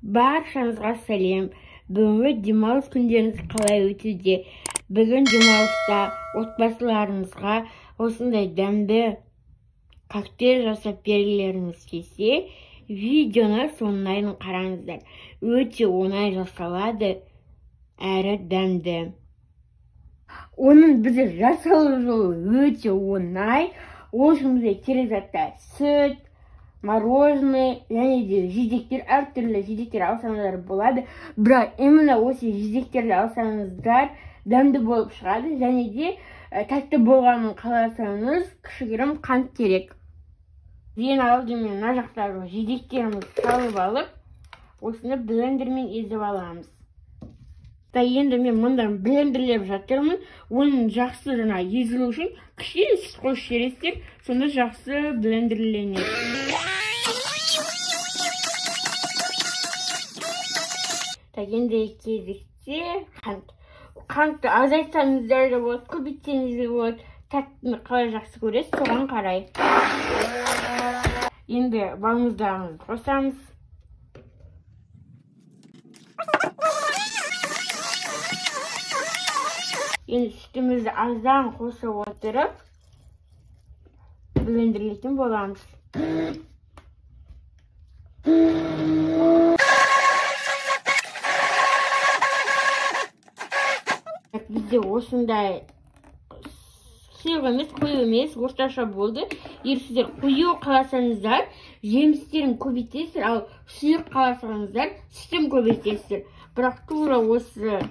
Баршаңызға сәлем. Бүгінгі демалыс күндеріңіз қалай өтуде? Бүгін демалыста отбасыларыңызға осындай дәмді коктейль жасап бергілеріңіз келсе, видеоны соңына дейін қараңыздар. Өте оңай жасалады, әрі дәмді. Оның бізде жасалу жолы өте оңай. Ол жұмызда керек заттар сүт, мороженое, және де жидектер, әртүрлі жидектер алсаңыздар болады. Бірақ именно осы жидектерді алсаңыздар дәмді болып шығады, және де тәтті болғанын қаласаңыз кішігірім қант керек. Ең алдымен мына жақтағы жидектерімізді салып алып, осыны блендермен езіп аламыз. Енді мен мұндан блендерлеп жатырмын. Оның жақсы езілу үшін кішкене сүт қосып жібересіздер, сонда жақсы блендерленеді. Енді кезекте қантты азайтсаңыздар да болады, көбейтсеңіз де болады. Тәттіні қалай жақсы көресіз, соған қарай. Енді балмұздағымызды қосамыз. Енді сүтімізді аздан қосып отырып, блендерлейтін боламыз. Бізде осындай сұйық емес, қою емес, орташа болды. Егер сіздер қою қаласаңыздар, жемістерін көбейтесіздер, ал сұйық қаласаңыздар, сүтін көбейтесіздер. Бірақ тура осы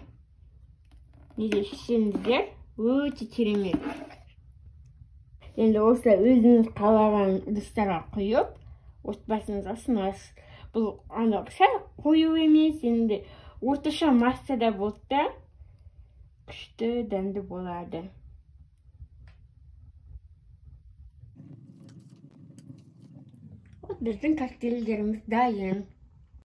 неде ішсеңіздер, өте керемет. Енді осы өзіңіз қалаған ыдыстарға құйып, отбасыңызға ұсынасыз. Бұл сәл қою емес, енді орташа массада болды да, күшті дәмді болады. Біздің коктейльдеріміз дайын.